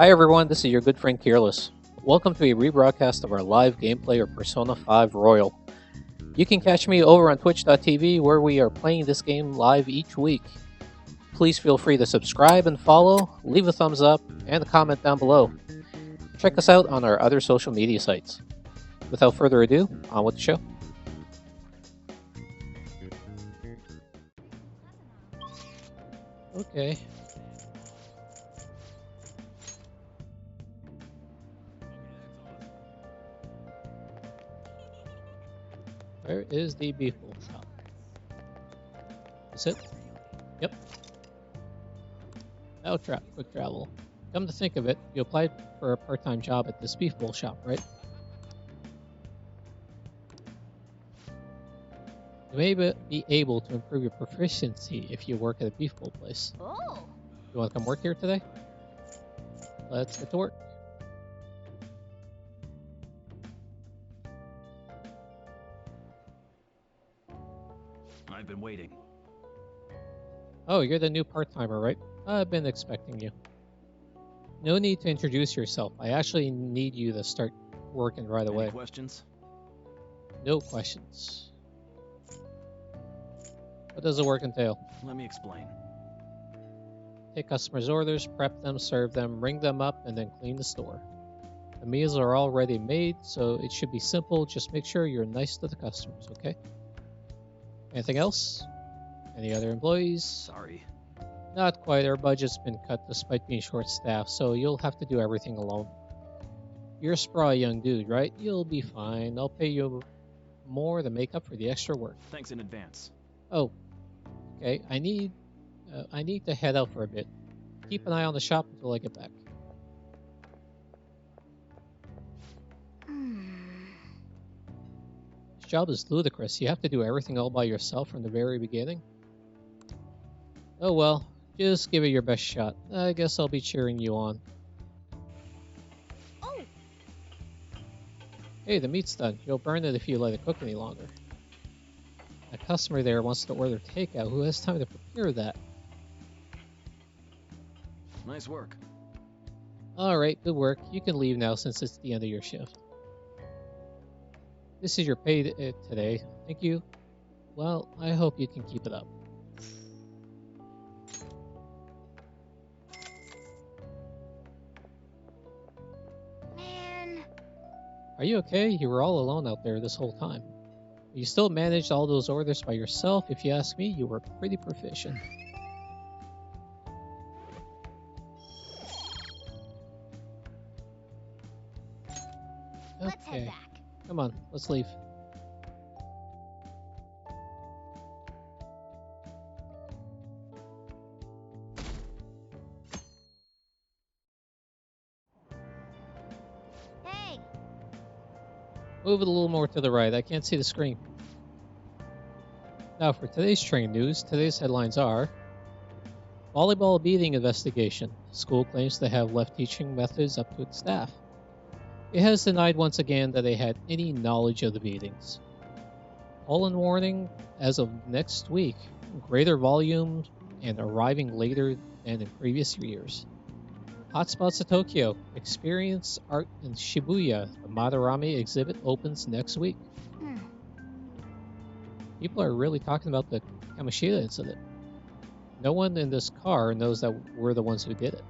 Hi everyone, this is your good friend Careless. Welcome to a rebroadcast of our live gameplay of Persona 5 Royal. You can catch me over on twitch.tv where we are playing this game live each week. Please feel free to subscribe and follow, leave a thumbs up, and a comment down below. Check us out on our other social media sites. Without further ado, on with the show. Okay. Where is the Beefle shop? Is it? Yep. Oh, quick travel. Come to think of it, you applied for a part-time job at this Beefle shop, right? You may be able to improve your proficiency if you work at a Beefle place. Oh. You want to come work here today? Let's get to work. I've been waiting. Oh, you're the new part-timer, right? I've been expecting you. No need to introduce yourself. I actually need you to start working right away. Any questions? No questions. What does the work entail? Let me explain. Take customers' orders, prep them, serve them, ring them up, and then clean the store. The meals are already made, so it should be simple. Just make sure you're nice to the customers, okay? Anything else? Any other employees? Sorry. Not quite. Our budget's been cut despite being short-staffed, so you'll have to do everything alone. You're a spry young dude, right? You'll be fine. I'll pay you more to make up for the extra work. Thanks in advance. Oh, okay. I need to head out for a bit. Keep an eye on the shop until I get back. This job is ludicrous. You have to do everything all by yourself from the very beginning. Oh well, just give it your best shot. I guess I'll be cheering you on. Oh. Hey, the meat's done. You'll burn it if you let it cook any longer. A customer there wants to order takeout. Who has time to prepare that? Nice work. Alright, good work. You can leave now since it's the end of your shift. This is your pay today. Thank you. Well, I hope you can keep it up. Man. Are you okay? You were all alone out there this whole time. You still managed all those orders by yourself. If you ask me, you were pretty proficient. Let's head Okay, back. come on, let's leave. Hey. Move it a little more to the right. I can't see the screen. Now for today's train news, today's headlines are: volleyball beating investigation. School claims to have left teaching methods up to its staff. It has denied once again that they had any knowledge of the beatings. Pollen warning as of next week. Greater volume and arriving later than in previous years. Hotspots of Tokyo. Experience art in Shibuya. The Madarame exhibit opens next week. People are really talking about the Kamoshida incident. No one in this car knows that we're the ones who did it.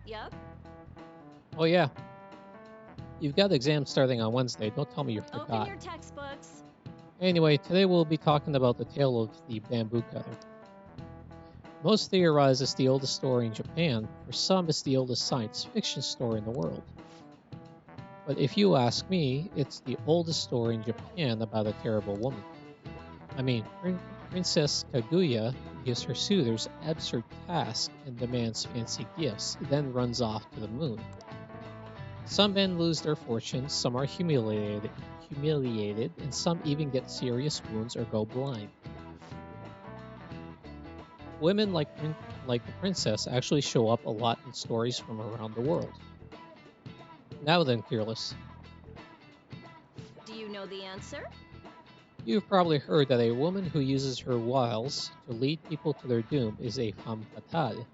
Yep. Oh yeah. You've got exams starting on Wednesday. Don't tell me you Open forgot. your textbooks. Anyway, today we'll be talking about the tale of the bamboo cutter. Most theorize it's the oldest story in Japan. For some, it's the oldest science fiction story in the world. But if you ask me, it's the oldest story in Japan about a terrible woman. I mean, Princess Kaguya gives her suitors absurd tasks and demands fancy gifts, then runs off to the moon. Some men lose their fortunes, some are humiliated, and some even get serious wounds or go blind. Women like the princess actually show up a lot in stories from around the world. Now then, Fearless. Do you the answer. You've probably heard that a woman who uses her wiles to lead people to their doom is a femme fatale.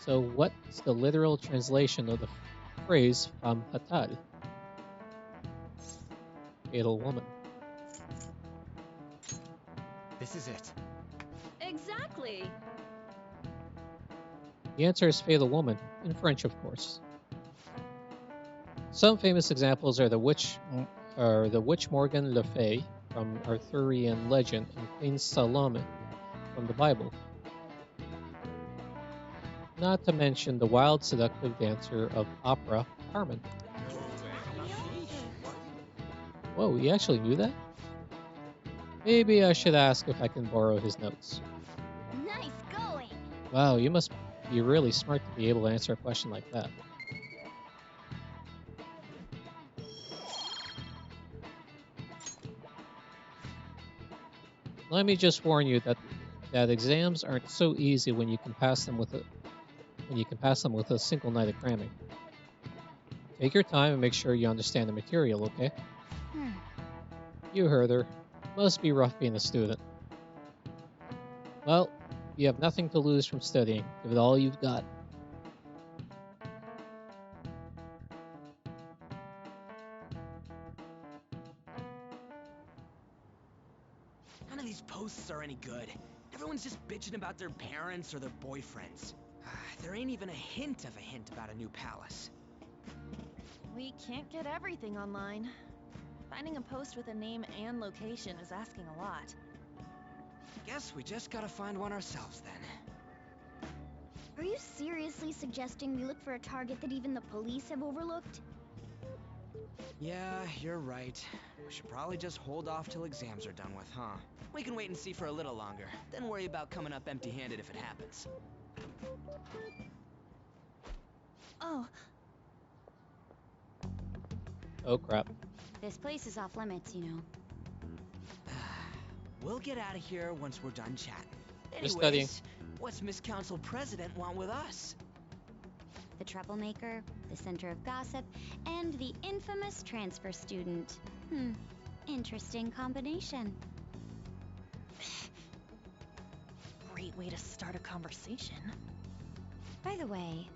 So, what's the literal translation of the phrase femme fatale? Fatal woman. This is it. Exactly. The answer is fatal woman, in French, of course. Some famous examples are the witch Morgan Le Fay from Arthurian legend and Queen Salome from the Bible. Not to mention the wild, seductive dancer of opera, Carmen. Whoa, you actually knew that? Maybe I should ask if I can borrow his notes. Nice going. Wow, you must be really smart to be able to answer a question like that. Let me just warn you that exams aren't so easy when you can pass them with a single night of cramming. Take your time and make sure you understand the material, okay? You heard her. Must be rough being a student. Well, you have nothing to lose from studying. Give it all you've got. None of these posts are any good. Everyone's just bitching about their parents or their boyfriends. There ain't even a hint about a new palace. We can't get everything online. Finding a post with a name and location is asking a lot. Guess we just gotta find one ourselves then. Are you seriously suggesting we look for a target that even the police have overlooked? Yeah, you're right. We should probably just hold off till exams are done with, huh? We can wait and see for a little longer, then worry about coming up empty-handed if it happens. Oh, Oh crap. This place is off limits, you know. We'll get out of here once we're done chatting. Just studying. Anyways, what's Miss Council President want with us? The troublemaker, the center of gossip, and the infamous transfer student. Interesting combination. great way to start a conversation. By the way,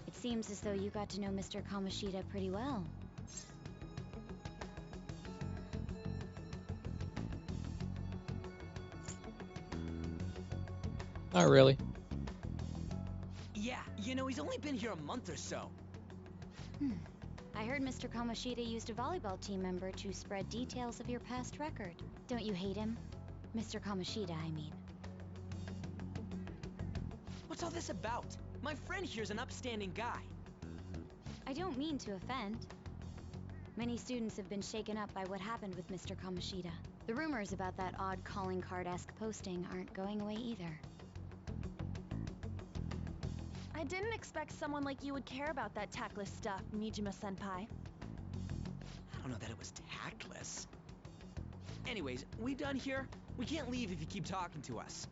it seems as though you got to know Mr. Kamoshida pretty well. Not really. Yeah, you know, he's only been here a month or so. I heard Mr. Kamoshida used a volleyball team member to spread details of your past record. Don't you hate him? Mr. Kamoshida, I mean. What's all this about? My friend here's an upstanding guy. I don't mean to offend. Many students have been shaken up by what happened with Mr. Kamoshida. The rumors about that odd calling card-esque posting aren't going away either. I didn't expect someone like you would care about that tactless stuff, Nijima-senpai. I don't know that it was tactless. Anyways, we done here? We can't leave if you keep talking to us.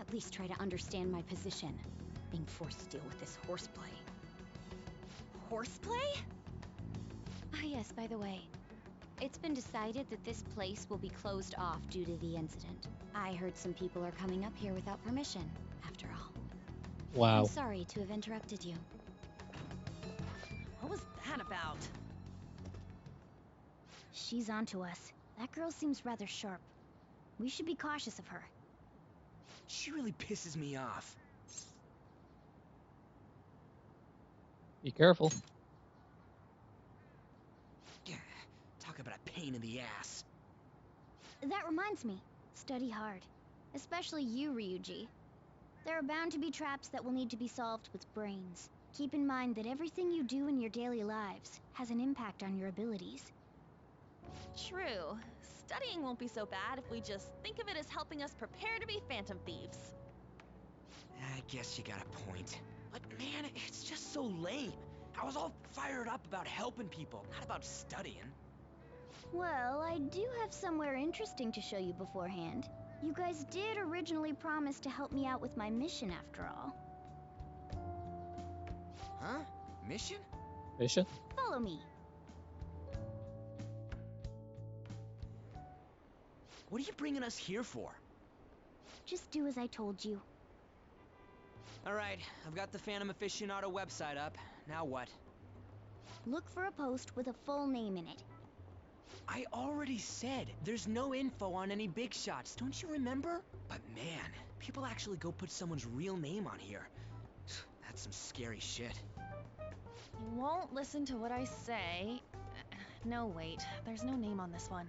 At least try to understand my position. Being forced to deal with this horseplay. Horseplay? Ah yes, by the way. It's been decided that this place will be closed off due to the incident. I heard some people are coming up here without permission, after all. Wow. I'm sorry to have interrupted you. What was that about? She's onto us. That girl seems rather sharp. We should be cautious of her. She really pisses me off. Be careful. Yeah, talk about a pain in the ass. That reminds me. Study hard. Especially you, Ryuji. There are bound to be traps that will need to be solved with brains. Keep in mind that everything you do in your daily lives has an impact on your abilities. True. Studying won't be so bad if we just think of it as helping us prepare to be phantom thieves. I guess you got a point. But man, it's just so lame. I was all fired up about helping people, not about studying. Well, I do have somewhere interesting to show you beforehand. You guys did originally promise to help me out with my mission after all. Huh? Mission? Mission? Follow me. What are you bringing us here for? Just do as I told you. Alright, I've got the Phantom Aficionado website up. Now what? Look for a post with a full name in it. I already said there's no info on any big shots, don't you remember? But man, people actually go put someone's real name on here. That's some scary shit. You won't listen to what I say. No, wait. There's no name on this one.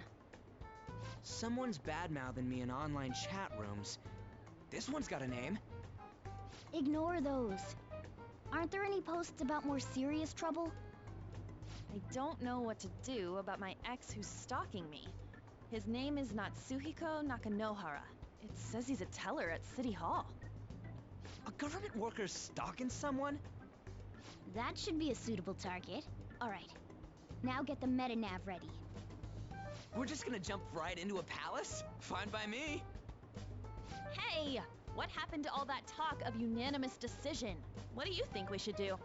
Someone's bad-mouthing me in online chat rooms. This one's got a name. Ignore those. Aren't there any posts about more serious trouble? I don't know what to do about my ex who's stalking me. His name is Natsuhiko Nakanohara. It says he's a teller at City Hall. A government worker stalking someone? That should be a suitable target. Alright. Now get the metanav ready. We're just gonna jump right into a palace? Fine by me. Hey! What happened to all that talk of unanimous decision? What do you think we should do?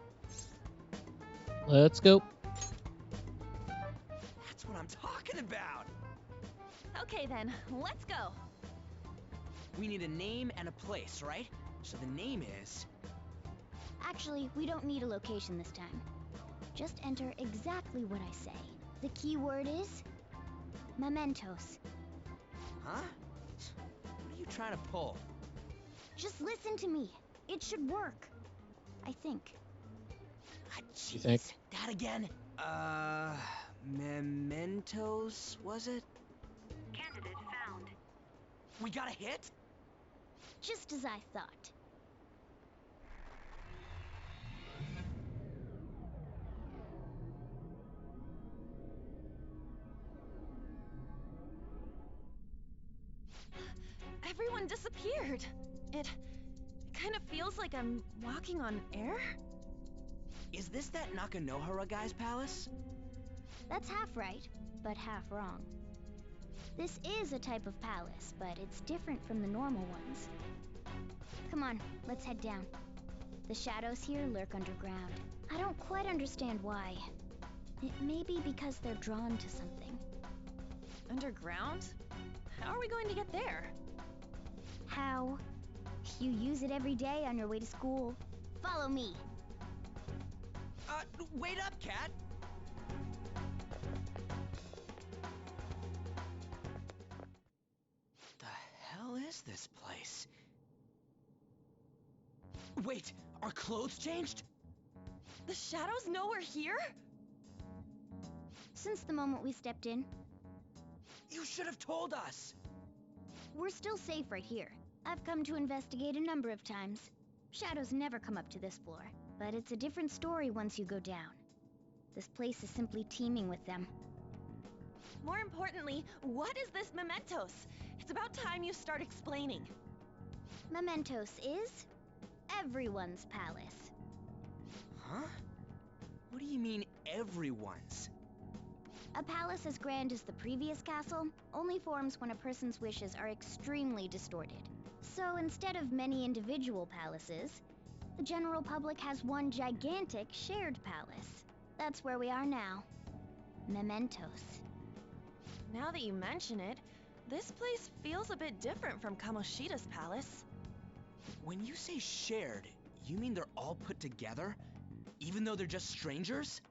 Let's go. That's what I'm talking about. Okay then, let's go. We need a name and a place, right? So the name is... Actually, we don't need a location this time. Just enter exactly what I say. The key word is... mementos. Huh? What are you trying to pull? Just listen to me. It should work. I think. Ah, You think? jeez. That again? Mementos, was it? Candidate found. We got a hit? Just as I thought. Everyone disappeared. It kind of feels like I'm walking on air. Is this that Nakanohara guy's palace? That's half right, but half wrong. This is a type of palace, but it's different from the normal ones. Come on, let's head down. The shadows here lurk underground. I don't quite understand why. It may be because they're drawn to something. Underground? How are we going to get there? How? You use it every day on your way to school. Follow me. Wait up, Cat! The hell is this place? Wait, our clothes changed? The shadows know we're here? Since the moment we stepped in, You should have told us! we're still safe right here. I've come to investigate a number of times. Shadows never come up to this floor, but it's a different story once you go down. This place is simply teeming with them. More importantly, what is this mementos? It's about time you start explaining. Mementos is everyone's palace. Huh? What do you mean, everyone's? A palace as grand as the previous castle only forms when a person's wishes are extremely distorted. So instead of many individual palaces, the general public has one gigantic shared palace. That's where we are now. Mementos. Now that you mention it, this place feels a bit different from Kamoshida's palace. When you say shared, you mean they're all put together? Even though they're just strangers?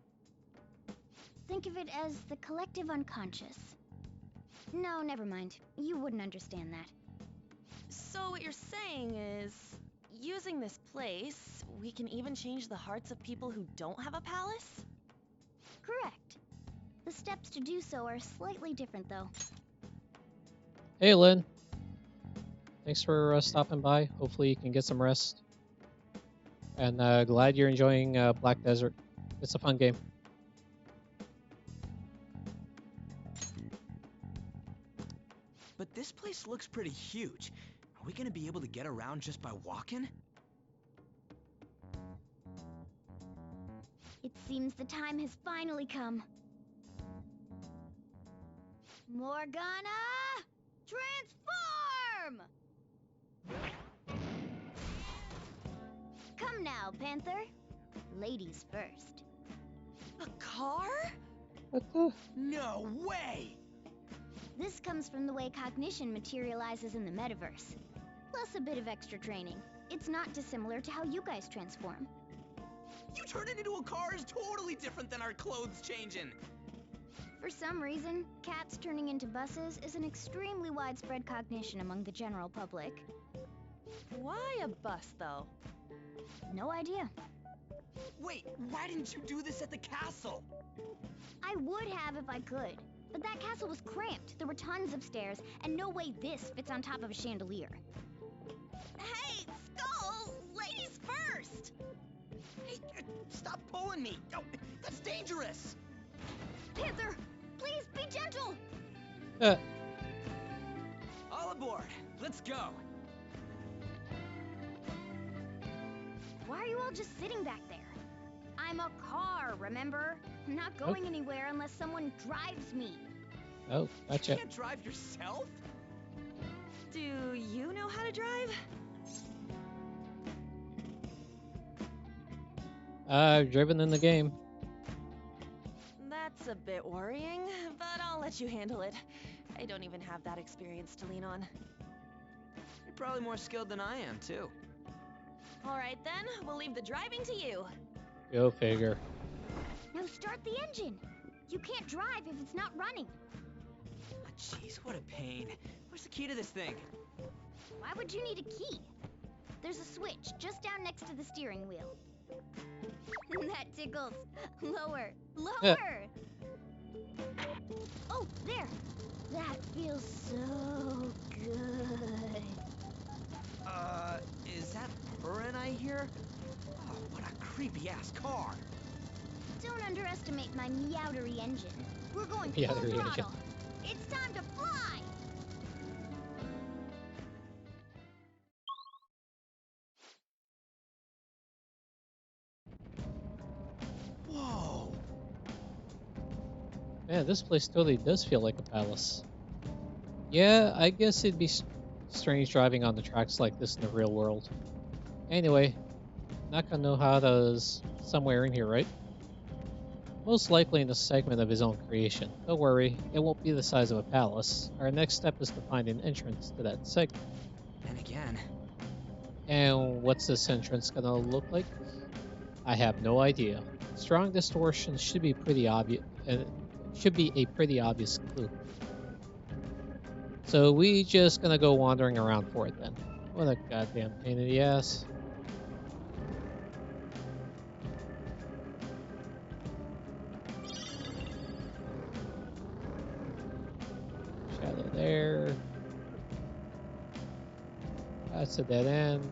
Think of it as the collective unconscious. No, never mind. You wouldn't understand that. So what you're saying is, using this place, we can even change the hearts of people who don't have a palace? Correct. The steps to do so are slightly different, though. Hey, Lynn. Thanks for stopping by. Hopefully you can get some rest. And glad you're enjoying Black Desert. It's a fun game. But this place looks pretty huge. Are we gonna be able to get around just by walking? It seems the time has finally come. Morgana! Transform! Come now, Panther. Ladies first. A car? What the? No way! This comes from the way cognition materializes in the metaverse. Plus a bit of extra training. It's not dissimilar to how you guys transform. You turning into a car is totally different than our clothes changing. For some reason, cats turning into buses is an extremely widespread cognition among the general public. Why a bus, though? No idea. Wait, why didn't you do this at the castle? I would have if I could, but that castle was cramped. There were tons of stairs, and no way this fits on top of a chandelier. Hey, Skull! Ladies first! Hey, stop pulling me! Oh, that's dangerous! Panther, please be gentle! Uh, All aboard! Let's go! Why are you all just sitting back there? I'm a car, remember? I'm not going anywhere unless someone drives me. oh, gotcha. You can't drive yourself? Do you know how to drive? I've driven in the game. That's a bit worrying, but I'll let you handle it. I don't even have that experience to lean on. You're probably more skilled than I am, too. All right then, we'll leave the driving to you. Go figure. Now start the engine. You can't drive if it's not running. Ah, jeez, what a pain. Where's the key to this thing? Why would you need a key? There's a switch just down next to the steering wheel. That tickles. Lower. Lower! Oh, there! That feels so good. Is that purring I hear? Oh, what a creepy-ass car. Don't underestimate my meowdery engine. We're going full Meowdery engine. throttle. It's time to fly! Whoa! Man, this place totally does feel like a palace. Yeah, I guess it'd be strange driving on the tracks like this in the real world. Anyway, Nakanohara's somewhere in here, right? Most likely in a segment of his own creation. Don't worry, it won't be the size of a palace. Our next step is to find an entrance to that segment. And again. And what's this entrance gonna look like? I have no idea. Strong distortion should be pretty obvious. Should be a pretty obvious clue. So we just gonna go wandering around for it then. What a goddamn pain in the ass. Shadow there. That's a dead end.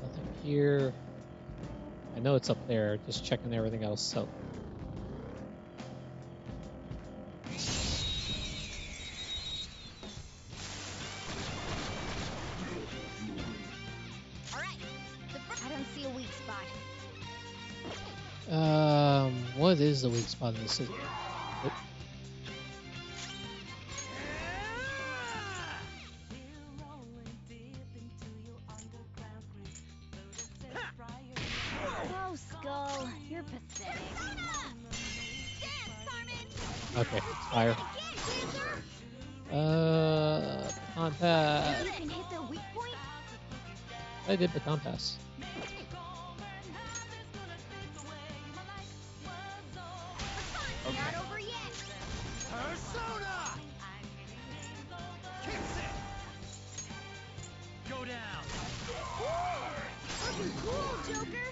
Nothing here. I know it's up there, just checking everything else out. All right. I don't see a weak spot. What is the weak spot in the city? Nope. Oh, Skull, you're pathetic. Okay, fire. Baton pass. You can hit their weak point? I did baton pass. Not over yet. Persona! Kicks it! Go down! Looking cool, Joker.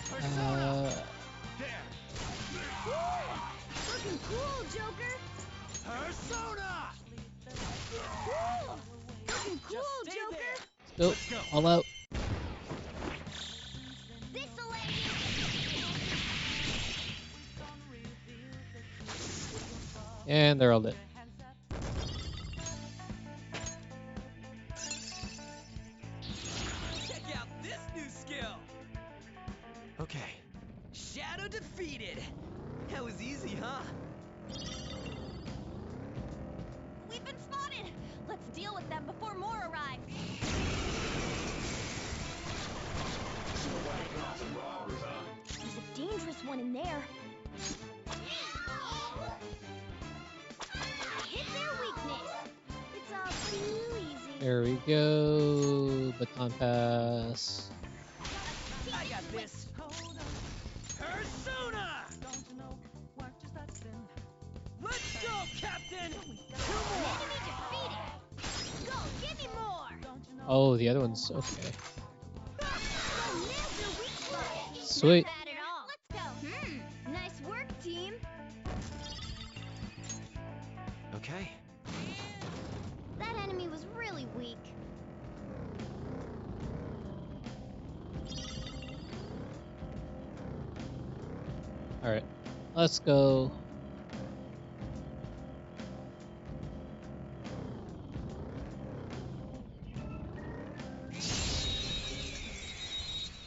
Persona! There! Looking cool, Joker. Persona! Looking cool, Stay Joker. there. Go, Let's go. all out. This'll let And they're all dead. Check out this new skill! Shadow defeated. That was easy, huh? We've been spotted! Let's deal with them before more arrive. There's a dangerous one in there. Hit their weakness. It's all too easy. There we go. Baton pass. I got this. Persona! Let's go, Captain! Two more! Enemy defeated. Go, give me more. Oh, the other one's okay. Go nail their weak spot. Sweet. Not bad at all. Let's go. Nice work, team. Okay. That enemy was really weak. All right, let's go.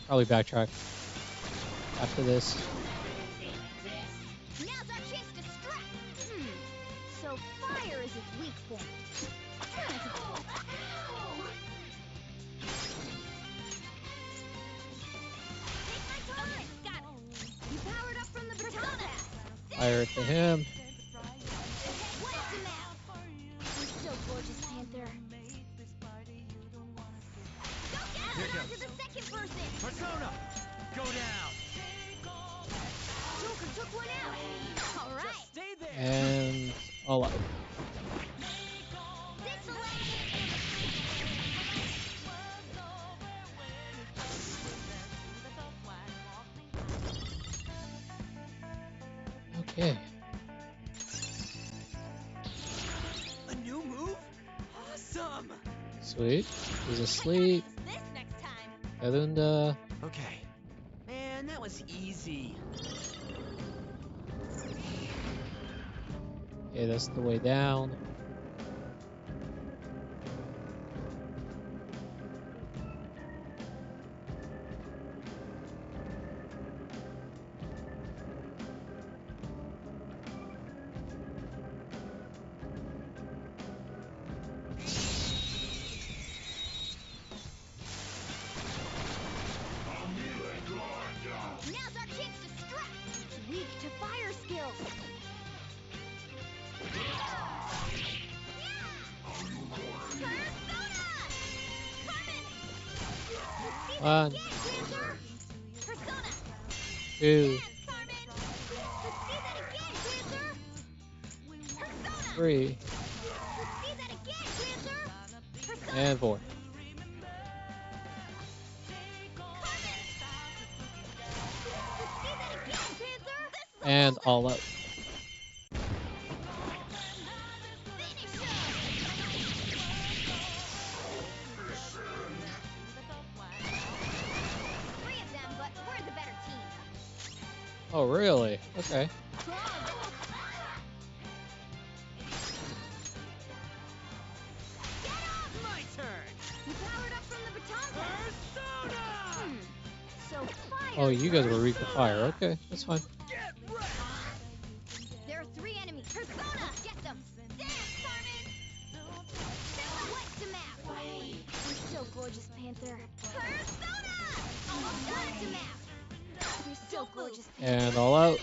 Probably backtrack after this. Now's our chance to strike. So fire is its weak point. Take my time. Got it. You powered up from the baton pass. Fire to him. What's the map? You're so gorgeous, Panther. Go get Here it goes. onto the second person. Persona! Go down! Joker took one out. All right. Stay there! And all out. This way. Okay. A new move? Awesome! Sweet. He's asleep. This next time. Elunda. Okay. Man, that was easy. Okay, that's the way down. Now's our chance to strike. Weak to fire skills. One, Again, Panther. Persona. two, Carmen. Let's see that again, Panther. Persona. three, Let's see that again, Panther. Persona. and four. Carmen. Let's see that again, Panther. And all out. Finish him. Three of them, but we're the better team. Oh, really? Okay. Get up! My turn! You powered up from the baton pass. Persona! So fire. Oh, you guys were weak to fire. Okay, that's fine. Get ready! There are three enemies. Persona! Get them! Dance, Carmen! What's the map? You're so gorgeous, Panther. Persona! Almost got it to map. You're so gorgeous, Panther. And all out.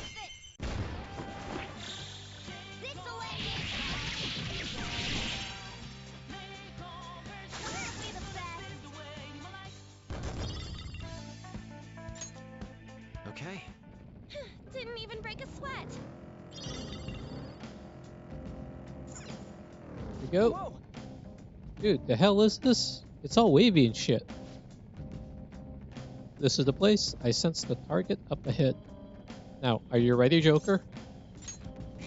This'll end it. Aren't we the best? Okay. Didn't even break a sweat. Here we go. Whoa! Dude, the hell is this? It's all wavy and shit. This is the place. I sense the target up ahead. Now, are you ready, Joker?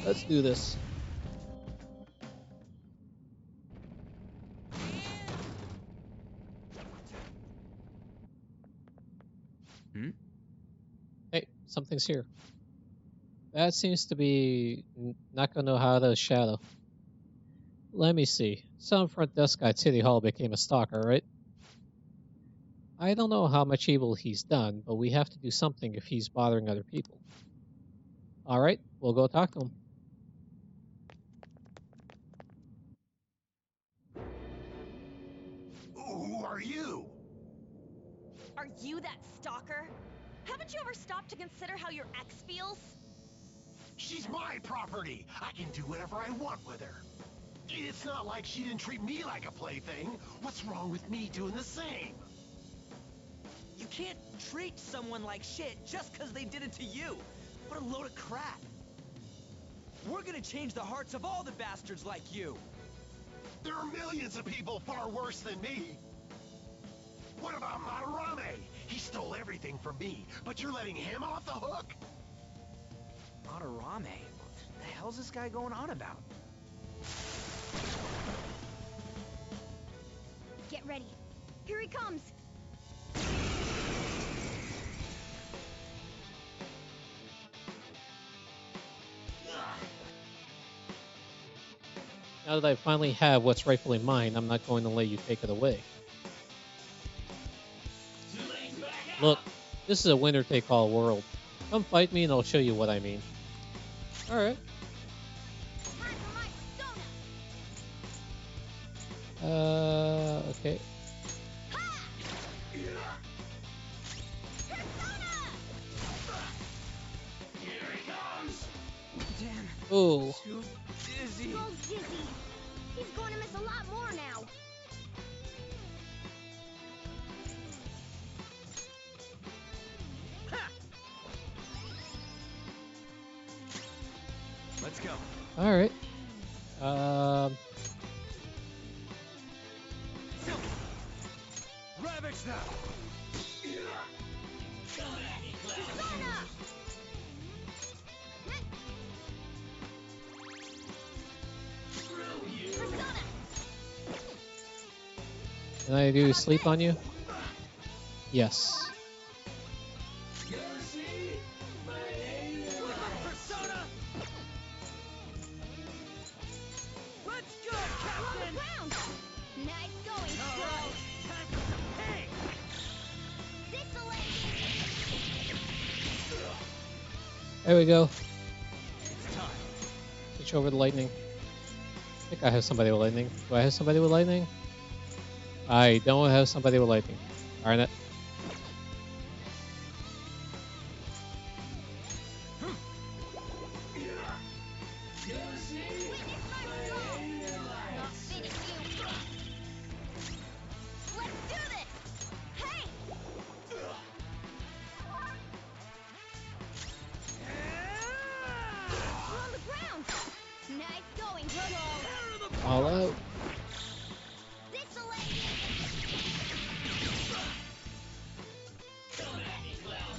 Let's do this. Hey, something's here. That seems to be Naka no Hara's shadow. Let me see. Some front desk guy at City Hall became a stalker, right? I don't know how much evil he's done, but we have to do something if he's bothering other people. Alright, we'll go talk to him. Who are you? Are you that stalker? Haven't you ever stopped to consider how your ex feels? She's my property. I can do whatever I want with her. It's not like she didn't treat me like a plaything. What's wrong with me doing the same? You can't treat someone like shit just because they did it to you. What a load of crap. We're gonna change the hearts of all the bastards like you. There are millions of people far worse than me. What about Madarame? He stole everything from me, but you're letting him off the hook? Madarame? What the hell's this guy going on about? Get ready. Here he comes. Now that I finally have what's rightfully mine, I'm not going to let you take it away. Look, this is a winner-take-all world. Come fight me and I'll show you what I mean. Alright. Time for my persona. Okay. Ha! Persona! Damn, Ooh. too dizzy. So dizzy. He's going to miss a lot more now. Let's go. Alright. Ravage now! Persona! Persona! Can I do sleep on you? Yes. Persona! Let's go, On the Captain! ground! Nice going, All Squirrel! right, time for some pain! This'll There we go. It's time. Switch over to lightning. I think I have somebody with lightning. Do I have somebody with lightning? I don't have somebody with lightning. Darn it. witness my resolve! Not fitting you! Let's do this! Hey! We're on the ground! Nice going, Squirrel! All out. This'll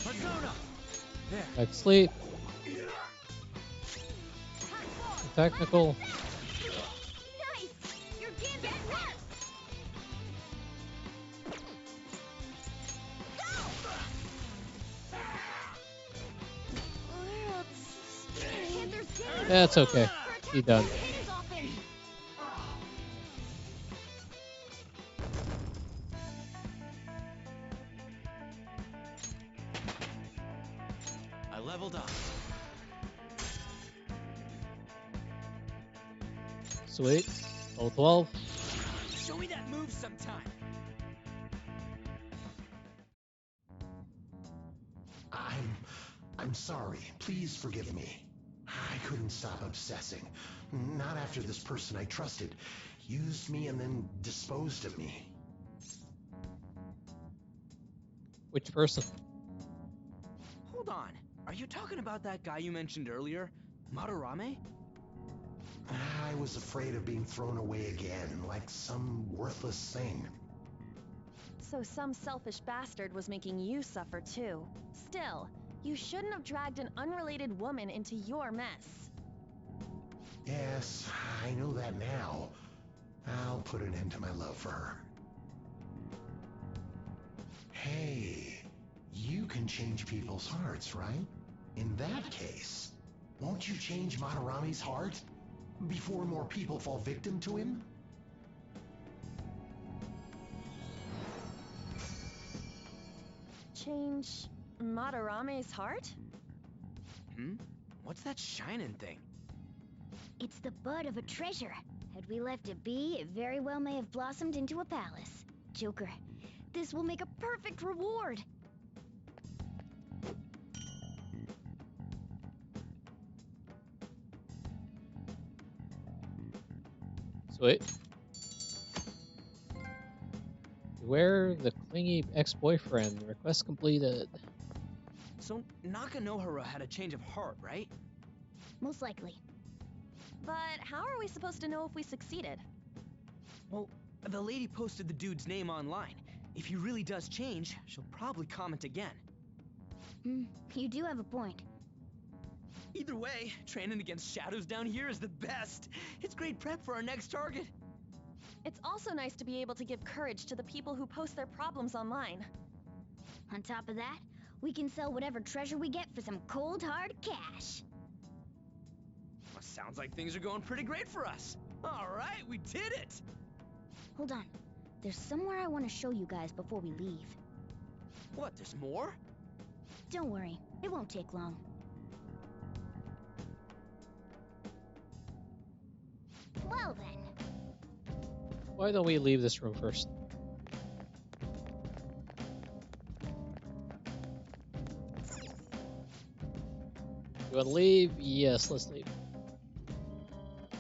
Persona! There. Back to sleep. hardcore! Technical. Nice! You're giving it work! Panther's dead! That's okay. Her He attack done. doesn't hit as often! I leveled up. Sweet. Level 12. Show me that move sometime. I'm sorry. Please forgive me. I couldn't stop obsessing. Not after this person I trusted used me and then disposed of me. Which person? Hold on. Are you talking about that guy you mentioned earlier? Madarame? I was afraid of being thrown away again, like some worthless thing. So some selfish bastard was making you suffer too. Still, you shouldn't have dragged an unrelated woman into your mess. Yes, I know that now. I'll put an end to my love for her. Hey, you can change people's hearts, right? In that case, won't you change Madarame's heart before more people fall victim to him? Change Madarame's heart? Hmm? What's that shining thing? It's the bud of a treasure. Had we left it be, it very well may have blossomed into a palace. Joker, this will make a perfect reward. Sweet. Beware the clingy ex-boyfriend. Request completed. So Nakanohara had a change of heart, right? Most likely. But how are we supposed to know if we succeeded? Well, the lady posted the dude's name online. If he really does change, she'll probably comment again. You do have a point. Either way, training against shadows down here is the best. It's great prep for our next target. It's also nice to be able to give courage to the people who post their problems online. On top of that, we can sell whatever treasure we get for some cold hard cash. Well, sounds like things are going pretty great for us. All right, we did it. Hold on. There's somewhere I want to show you guys before we leave. What, there's more? Don't worry, it won't take long. Well then. Why don't we leave this room first? You want to leave? Yes, let's leave.